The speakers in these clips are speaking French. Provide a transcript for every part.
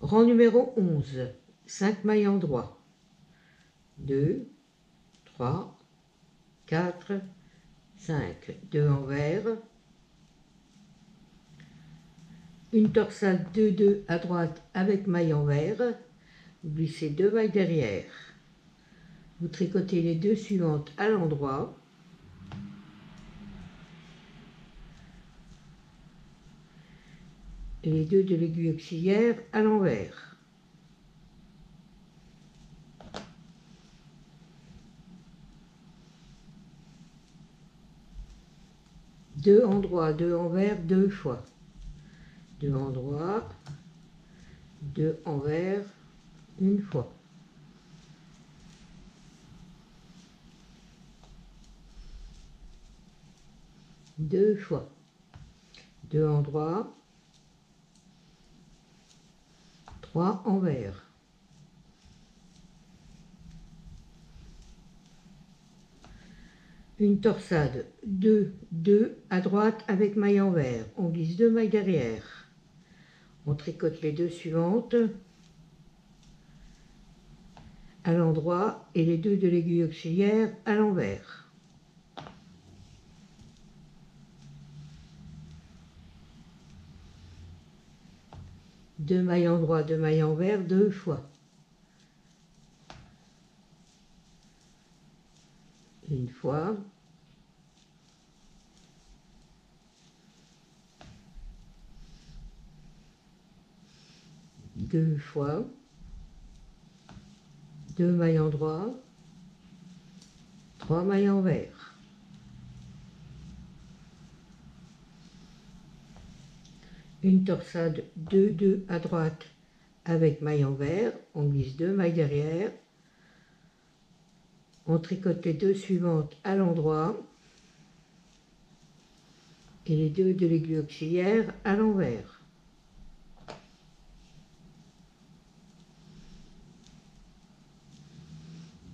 Rang numéro 11, 5 mailles en droit, 2, 3, 4, 5, 2 envers, une torsade 2-2 à droite avec maille envers, vous glissez 2 mailles derrière, vous tricotez les 2 suivantes à l'endroit, et les 2 de l'aiguille auxiliaire à l'envers. Deux en droit, 2 envers, 2 fois. 2 en droit, 2 envers, une fois. Deux fois. 2 en droit, 3 envers. Une torsade 2-2 à droite avec maille envers. On glisse 2 mailles derrière. On tricote les 2 suivantes à l'endroit et les 2 de l'aiguille auxiliaire à l'envers. Deux mailles en droit, 2 mailles envers, 2 fois. Une fois. Deux fois. 2 mailles en droit, 3 mailles envers. Une torsade 2-2 à droite avec maille envers, on glisse 2 mailles derrière, on tricote les 2 suivantes à l'endroit et les 2 de l'aiguille auxiliaire à l'envers.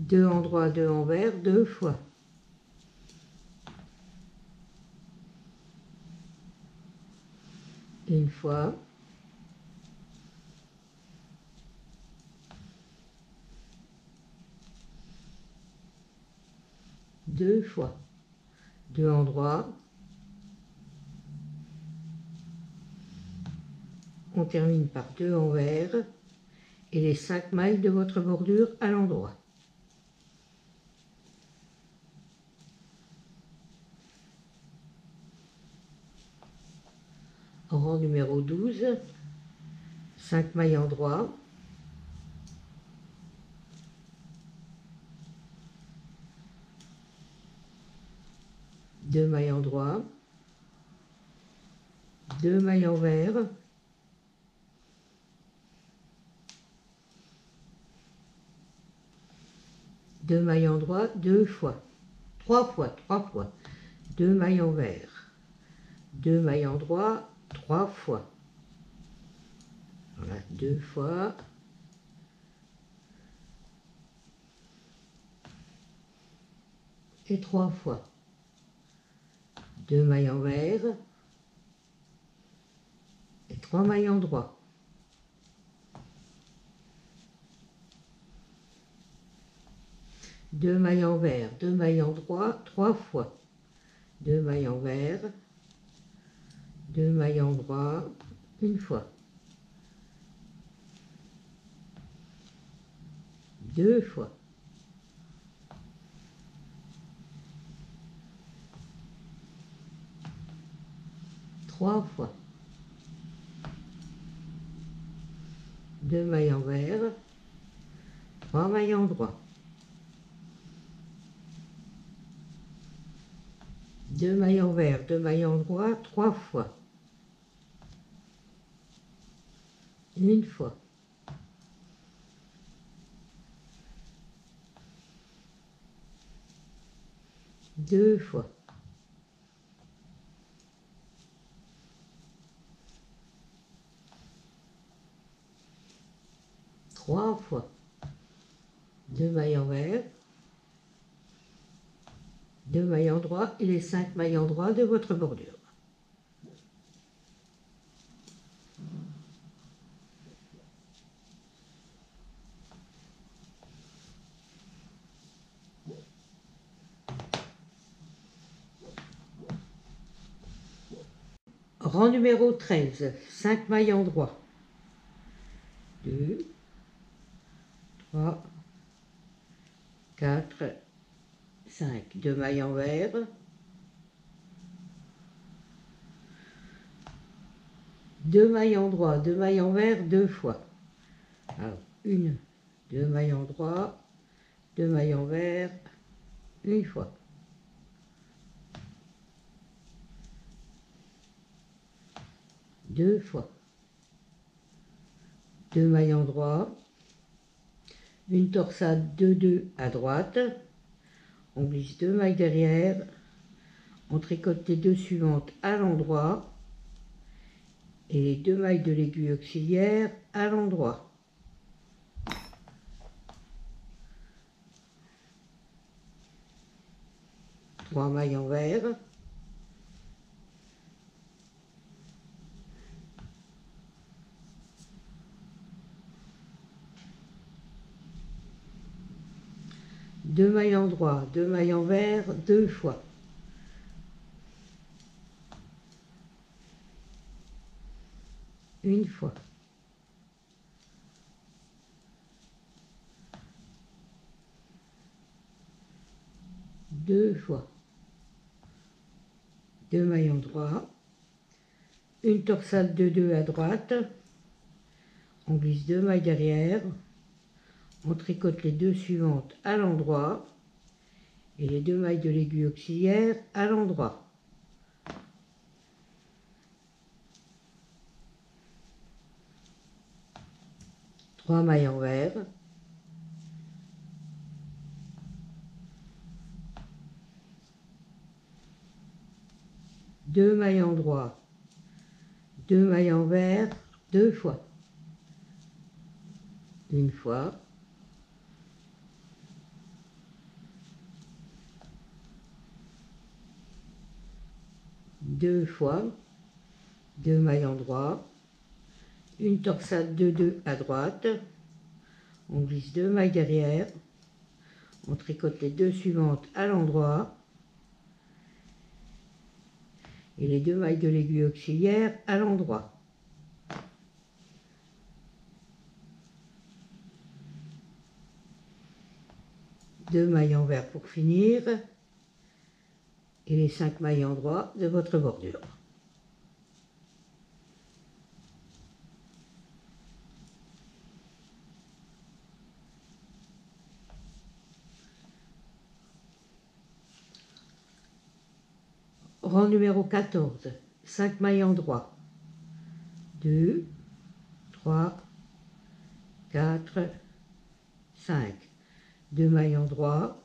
Deux en droit, 2 envers, 2 fois. Une fois. Deux fois. 2 en droit. On termine par 2 envers et les 5 mailles de votre bordure à l'endroit. Rang numéro 12, 5 mailles en droit, 2 mailles en droit, 2 mailles envers, deux mailles en droit, 2 fois, 3 fois, 2 mailles envers, 2 mailles en droit, 3 fois. Voilà, 2 fois. Et 3 fois. 2 mailles envers et 3 mailles en droit. Deux mailles envers, 2 mailles en droit, 3 fois. 2 mailles envers, 2 mailles en droit, une fois. 2 fois. 3 fois. 2 mailles envers, 3 mailles en droit. 2 mailles envers, 2 mailles en droit, 3 fois. Une fois. 2 fois. 3 fois. 2 mailles envers, 2 mailles en droit et les 5 mailles en droit de votre bordure. Rang numéro 13, 5 mailles en droit. 2, 3, 4, 5. 2 mailles envers. 2 mailles en droit, 2 mailles envers, 2 fois. Alors, 1, 2 mailles en droit, 2 mailles envers, une fois. 2 fois. 2 mailles en droit, une torsade 2-2 à droite, on glisse 2 mailles derrière, on tricote les 2 suivantes à l'endroit et les 2 mailles de l'aiguille auxiliaire à l'endroit. Trois mailles envers. Deux mailles en droit, 2 mailles envers, 2 fois. Une fois. Deux fois. 2 mailles en droit. Une torsade de 2 à droite. On glisse 2 mailles derrière. On tricote les 2 suivantes à l'endroit et les 2 mailles de l'aiguille auxiliaire à l'endroit. Trois mailles envers. Deux mailles en droit, 2 mailles envers, 2 fois. Une fois. Deux fois. 2 mailles en droit. Une torsade de 2 à droite. On glisse 2 mailles derrière. On tricote les 2 suivantes à l'endroit. Et les 2 mailles de l'aiguille auxiliaire à l'endroit. Deux mailles envers pour finir. Et les 5 mailles en droit de votre bordure. Rang numéro 14, 5 mailles en droit. 2, 3, 4, 5. 2 mailles en droit.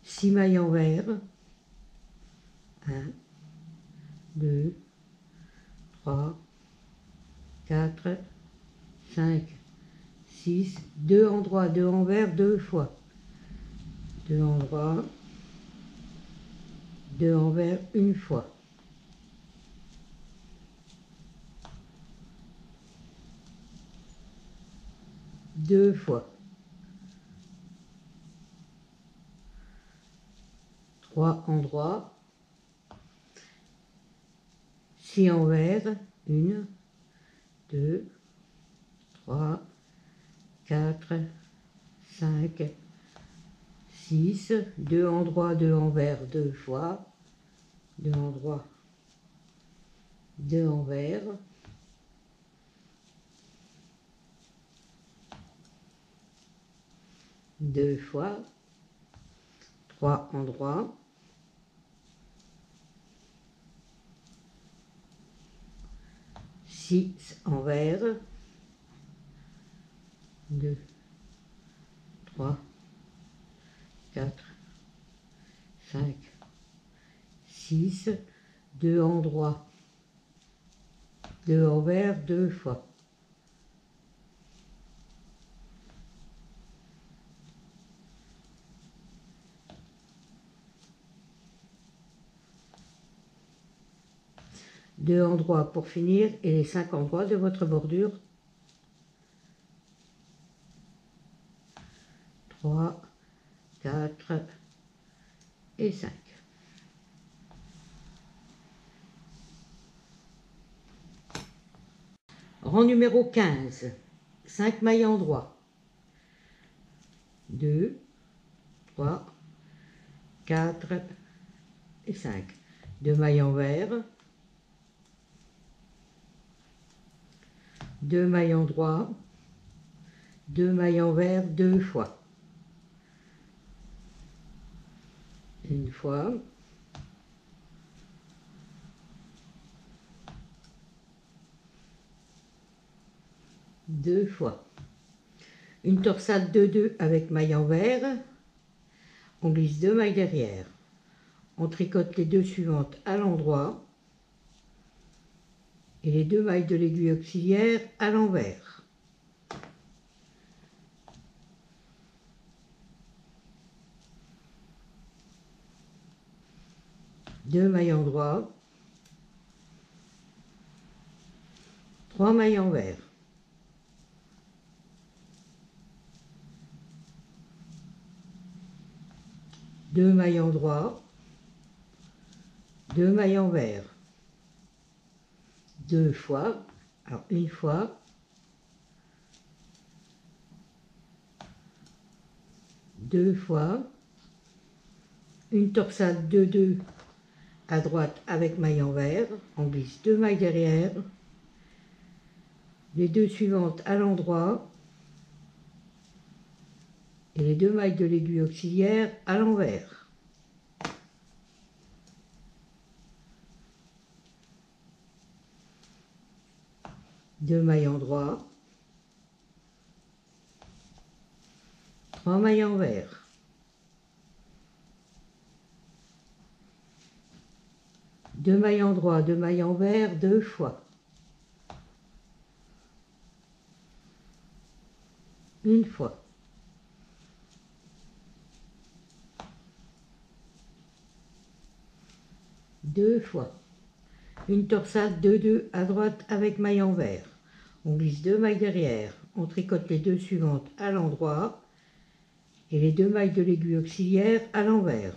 6 mailles envers. 1, 2, 3, 4, 5, 6. 2 en droit, 2 envers, 2 fois. 2 en droit. 2 envers, une fois. Deux fois. 3 en droit. 6 envers. 1, 2, 3, 4, 5, 6. 2 en droit, 2 envers, 2 fois. 2 en droit. 2 envers. 2 fois. 3 en droit. 6 envers. 2, 3, 4, 5, 6. 2 en droit. 2 envers, 2 fois. 2 endroits pour finir et les 5 endroits de votre bordure. 3, 4 et 5. Rang numéro 15, 5 mailles droits, 2, 3, 4 et 5. 2 mailles envers, 2 mailles droits, 2 mailles envers 2 fois. Une fois, deux fois. Une torsade de 2 avec maille envers, on glisse 2 mailles derrière. On tricote les 2 suivantes à l'endroit et les 2 mailles de l'aiguille auxiliaire à l'envers. Deux mailles endroit, 3 mailles envers. Deux mailles endroit, 2 mailles envers. Deux fois, alors une fois, deux fois, une torsade de 2 à droite avec maille envers, on glisse 2 mailles derrière, les 2 suivantes à l'endroit et les 2 mailles de l'aiguille auxiliaire à l'envers. Deux mailles endroit, 3 mailles envers. Deux mailles endroit, 2 mailles envers, 2 fois. Une fois. Deux fois. Une torsade de 2 à droite avec maille envers. On glisse 2 mailles derrière. On tricote les 2 suivantes à l'endroit et les 2 mailles de l'aiguille auxiliaire à l'envers.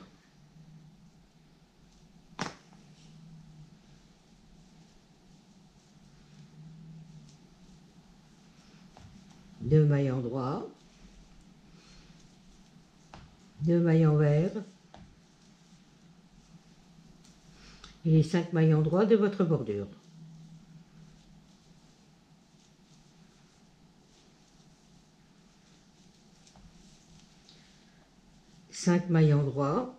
Deux mailles endroit, 2 mailles envers et les 5 mailles endroit de votre bordure. Cinq mailles endroit,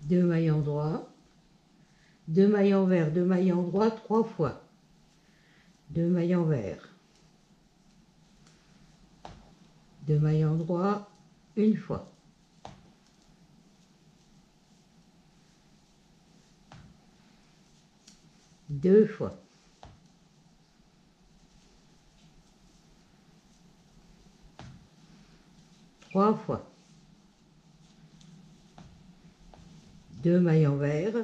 deux mailles endroit, 2 mailles envers, 2 mailles endroit, 3 fois. 2 mailles envers, 2 mailles endroit, une fois. Deux fois. Trois fois. Deux mailles envers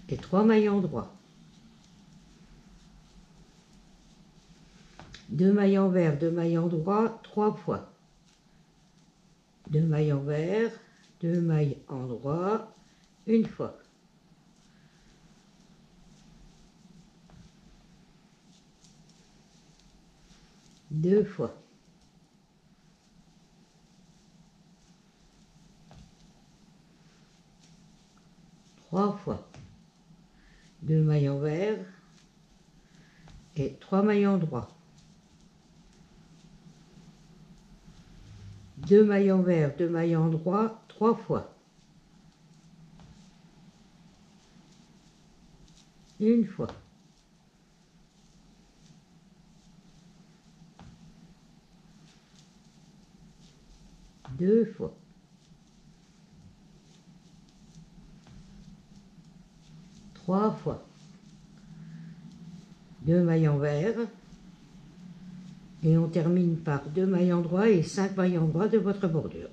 et 3 mailles endroit. Deux mailles envers, 2 mailles endroit, 3 fois. Deux mailles envers, 2 mailles endroit, une fois. Deux fois. Trois fois. Deux mailles envers et 3 mailles endroit. Deux mailles envers, 2 mailles endroit, 3 fois. Une fois. Deux fois. Trois fois. Deux mailles envers et on termine par 2 mailles endroit et 5 mailles endroit de votre bordure.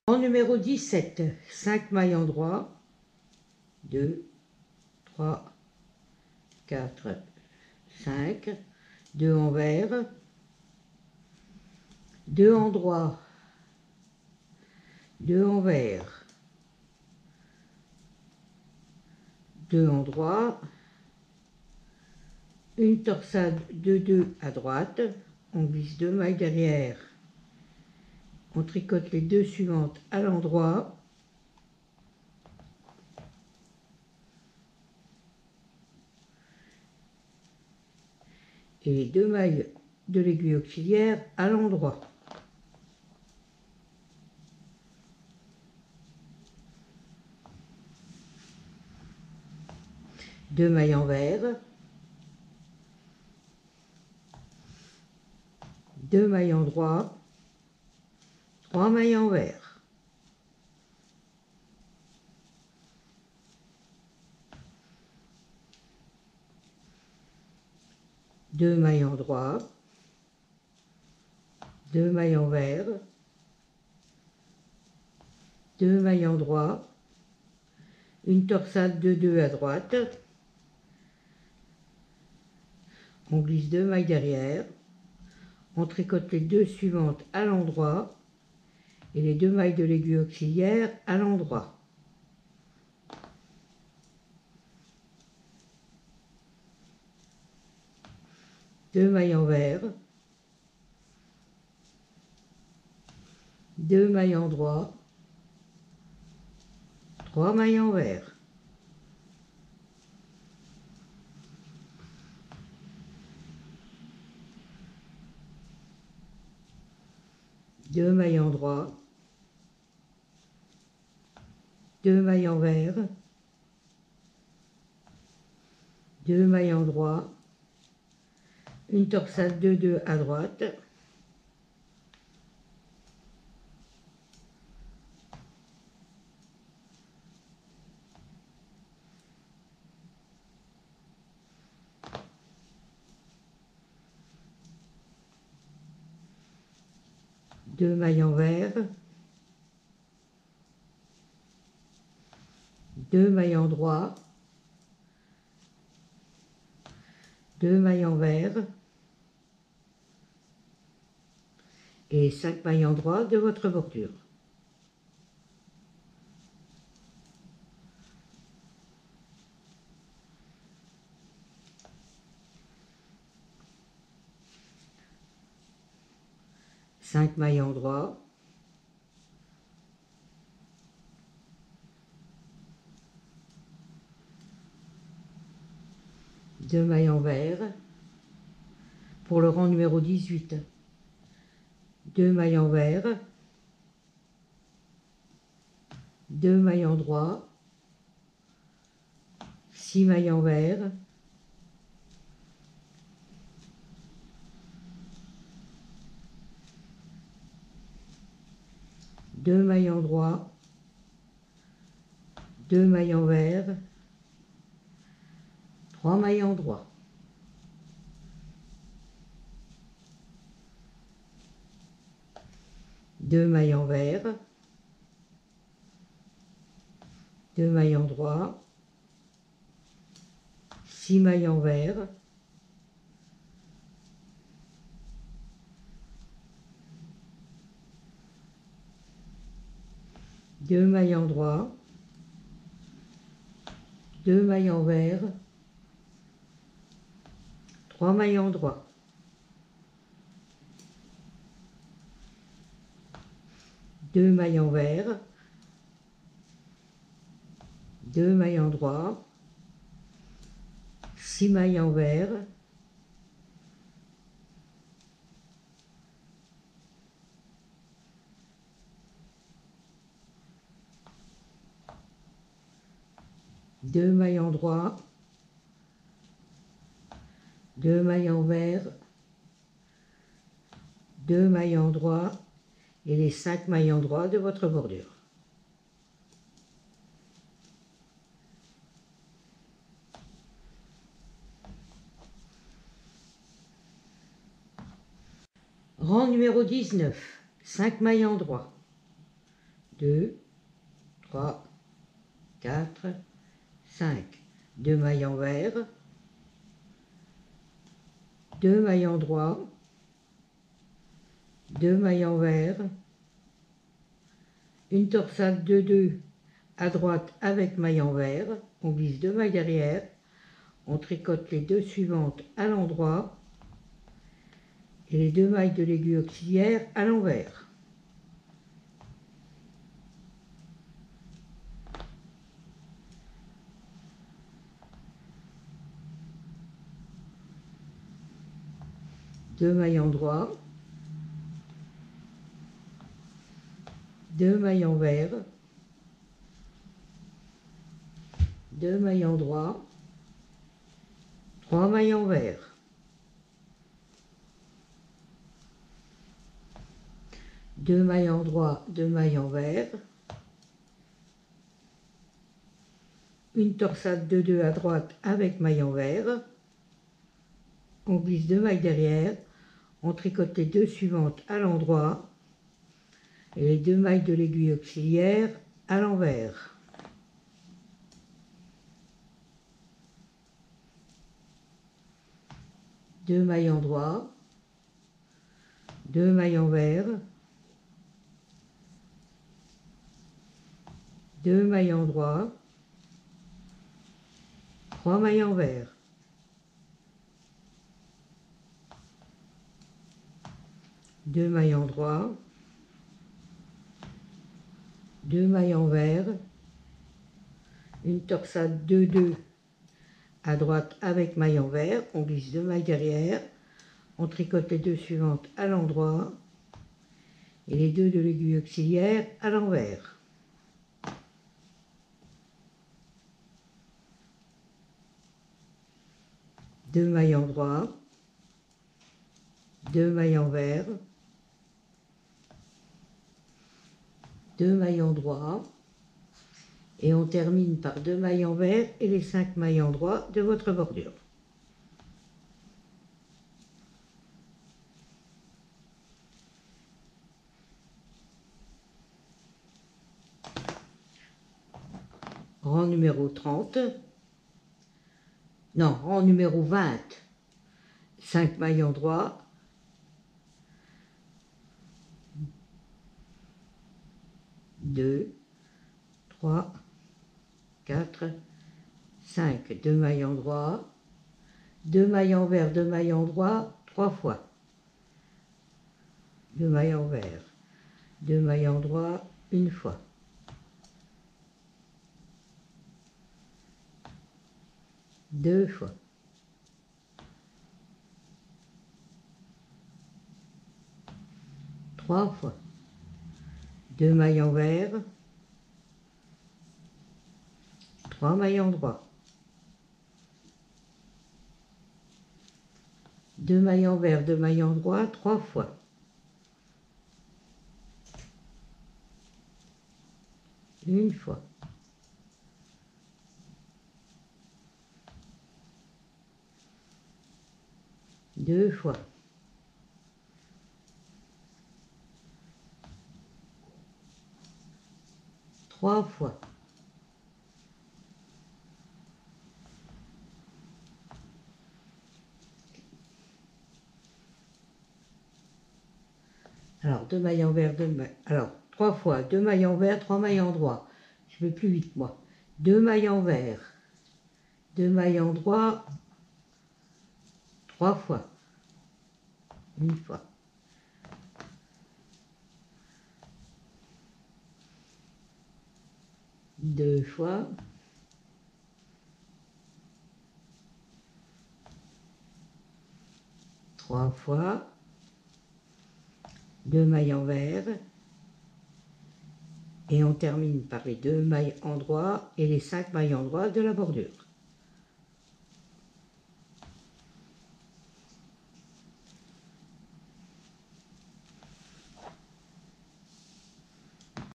Rang Rang numéro 17, 5 mailles en droit, 2, 3, 4, 5, 2 en vert, 2 en droit, 2 en vert, 2 en droit, une torsade de 2 à droite, on glisse 2 mailles derrière, on tricote les 2 suivantes à l'endroit, et les 2 mailles de l'aiguille auxiliaire à l'endroit. Deux mailles en vert, 2 mailles en droit, 3 mailles en vert, 2 mailles en droit, 2 mailles en vert, 2 mailles en droit, une torsade de 2 à droite, on glisse 2 mailles derrière, on tricote les 2 suivantes à l'endroit et les 2 mailles de l'aiguille auxiliaire à l'endroit. Deux mailles en vert, 2 mailles en droit, 3 mailles en vert, 2 mailles en droit, 2 mailles en vert, 2 mailles en droit, une torsade de 2 à droite, deux mailles en vert, 2 mailles en droit, 2 mailles en vert et 5 mailles en droit de votre bordure. Cinq mailles en droit, 2 mailles en vert pour le rang numéro 18. 2 mailles en vert, 2 mailles en droit, 6 mailles en vert, 2 mailles en droit, 2 mailles en vert, 3 mailles en droit. Deux mailles en vert, 2 mailles en droit, 6 mailles en vert, 2 mailles en droit, 2 mailles en vert, 3 mailles en droit. 2 mailles en vert, 2 mailles en droit, 6 mailles en vert, 2 mailles en droit, 2 mailles en vert, 2 mailles en droit et les 5 mailles en droit de votre bordure. Rang numéro 19, 5 mailles en droit, 2, 3, 4, 5. 2 mailles envers, 2 mailles en droit, 2 mailles envers, une torsade de 2 à droite avec maille envers, on glisse 2 mailles derrière, on tricote les 2 suivantes à l'endroit et les 2 mailles de l'aiguille auxiliaire à l'envers. Deux mailles en droit, 2 mailles envers, 2 mailles en droit, 3 mailles envers, 2 mailles en droit, 2 mailles envers, une torsade de 2 à droite avec maille envers, on glisse 2 mailles derrière, on tricote les 2 suivantes à l'endroit et les 2 mailles de l'aiguille auxiliaire à l'envers. Deux mailles en droit, 2 mailles envers, 2 mailles en droit, 3 mailles envers. Deux mailles en droit, 2 mailles envers, une torsade de 2 à droite avec maille envers, on glisse 2 mailles derrière, on tricote les 2 suivantes à l'endroit et les 2 de l'aiguille auxiliaire à l'envers. Deux mailles en droit, 2 mailles envers, 2 mailles en droit, et on termine par 2 mailles envers et les 5 mailles en droit de votre bordure. Rang numéro 30, non, rang numéro 20, 5 mailles en droit, 2, 3, 4, 5, 2 mailles en droit, 2 mailles envers, 2 mailles en droit, 3 fois. 2 mailles envers, 2 mailles en droit, une fois. Deux fois. Trois fois. 2 mailles envers, 3 mailles en droit. 2 mailles envers, 2 mailles en droit, 3 fois. Une fois. Deux fois. Trois fois. Alors, 2 mailles envers, 2 mailles... Alors, 3 fois, 2 mailles envers, 3 mailles en droit. Je vais plus vite, moi. 2 mailles envers, 2 mailles en droit, 3 fois. Une fois. Deux fois. Trois fois. 2 mailles envers. Et on termine par les 2 mailles en droit et les 5 mailles en droit de la bordure.